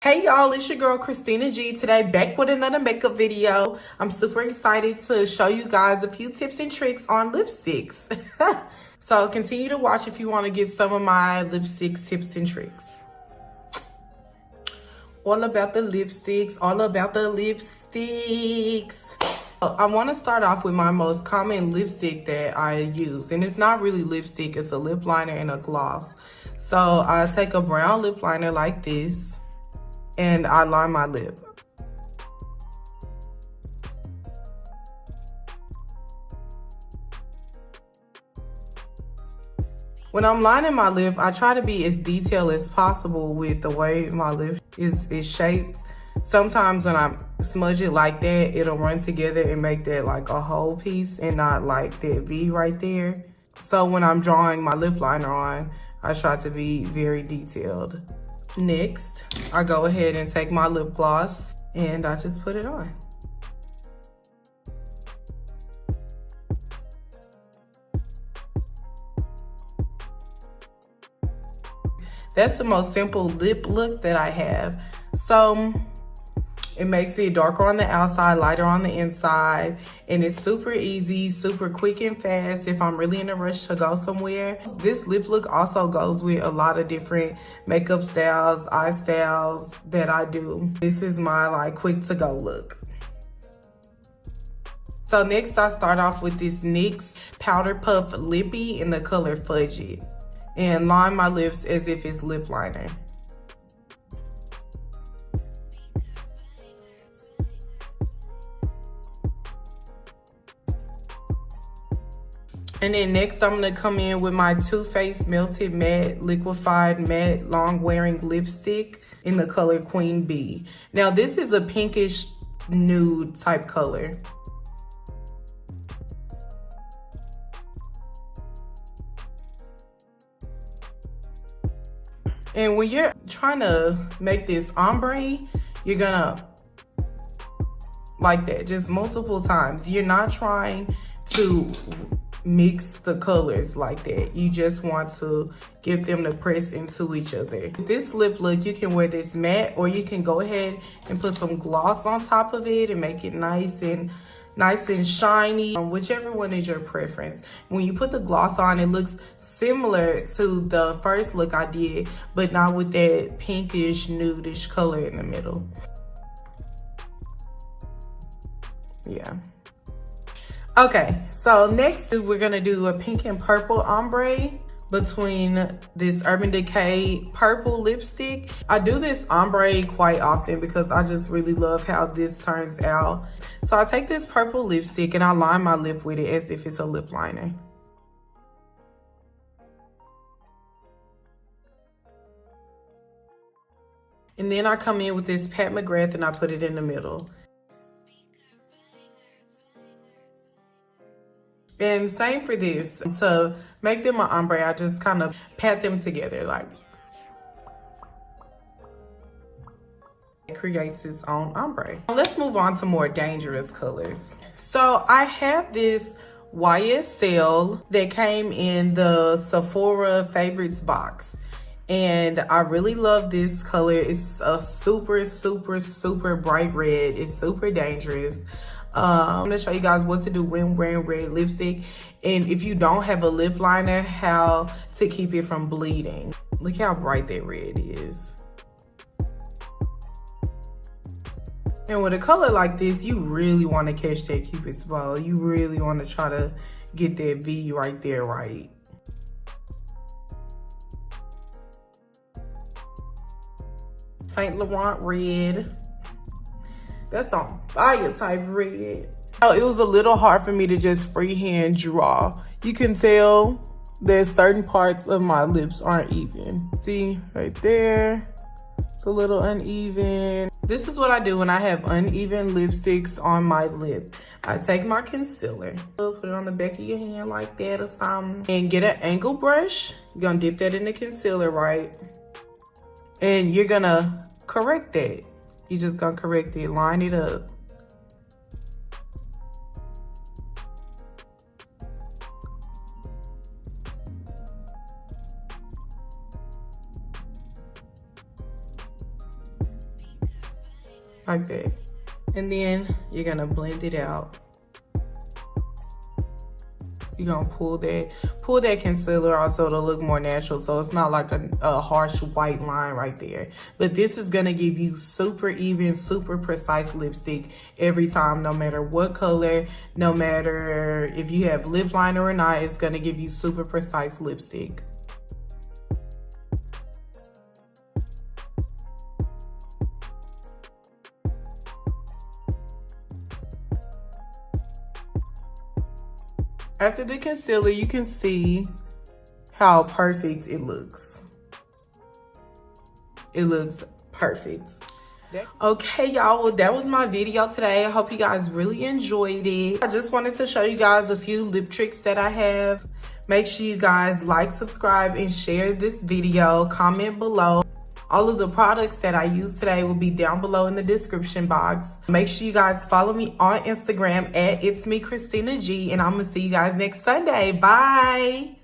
Hey y'all, it's your girl Christina G. Today back with another makeup video. I'm super excited to show you guys a few tips and tricks on lipsticks. So continue to watch if you want to get some of my lipstick tips and tricks. All about the lipsticks, all about the lipsticks. I want to start off with my most common lipstick that I use. And it's not really lipstick, it's a lip liner and a gloss. So I take a brown lip liner like this and I line my lip. When I'm lining my lip, I try to be as detailed as possible with the way my lip is shaped. Sometimes when I smudge it like that, it'll run together and make that like a whole piece and not like that V right there. So when I'm drawing my lip liner on, I try to be very detailed. Next, I go ahead and take my lip gloss and I just put it on. That's the most simple lip look that I have. So it makes it darker on the outside, lighter on the inside, and it's super easy, super quick and fast if I'm really in a rush to go somewhere. This lip look also goes with a lot of different makeup styles, eye styles that I do. This is my like quick to go look. So next I start off with this NYX Powder Puff Lippy in the color Fudge It, and line my lips as if it's lip liner. And then next I'm gonna come in with my Toofaced Melted Matte Liquefied Matte Long Wearing Lipstick in the color Queen Bee. Now this is a pinkish nude type color. And when you're trying to make this ombre, you're gonna like that, just multiple times. You're not trying to mix the colors like that. You just want to get them to press into each other. With this lip look, you can wear this matte, or you can go ahead and put some gloss on top of it and make it nice and shiny, whichever one is your preference. When you put the gloss on, it looks similar to the first look I did, but not with that pinkish nudish color in the middle. Yeah. Okay, so next we're gonna do a pink and purple ombre between this Urban Decay purple lipstick. I do this ombre quite often because I just really love how this turns out. So I take this purple lipstick and I line my lip with it as if it's a lip liner. And then I come in with this Pat McGrath and I put it in the middle. And same for this. To make them an ombre, I just kind of pat them together, like it creates its own ombre. Let's move on to more dangerous colors. So I have this YSL that came in the Sephora favorites box. And I really love this color. It's a super, super, super bright red. It's super dangerous. I'm gonna show you guys what to do when wearing red lipstick, and if you don't have a lip liner, how to keep it from bleeding. Look how bright that red is. And with a color like this, you really want to catch that Cupid's bow. You really want to try to get that V right there right. Saint Laurent red. That's on fire type red. Oh, it was a little hard for me to just freehand draw. You can tell that certain parts of my lips aren't even. See, right there, it's a little uneven. This is what I do when I have uneven lipsticks on my lip. I take my concealer, put it on the back of your hand like that or something, and get an angle brush. You're gonna dip that in the concealer, right? And you're gonna correct that. You just gonna correct it, line it up. like that. And then you're gonna blend it out. You're gonna pull that concealer also to look more natural, so it's not like a harsh white line right there. But this is gonna give you super even, super precise lipstick every time, no matter what color, no matter if you have lip liner or not, it's gonna give you super precise lipstick. After the concealer, you can see how perfect it looks. It looks perfect. Okay, y'all, well, that was my video today. I hope you guys really enjoyed it. I just wanted to show you guys a few lip tricks that I have. Make sure you guys like, subscribe, and share this video. Comment below. All of the products that I used today will be down below in the description box. Make sure you guys follow me on Instagram at It's Me Christina G, and I'm gonna see you guys next Sunday. Bye.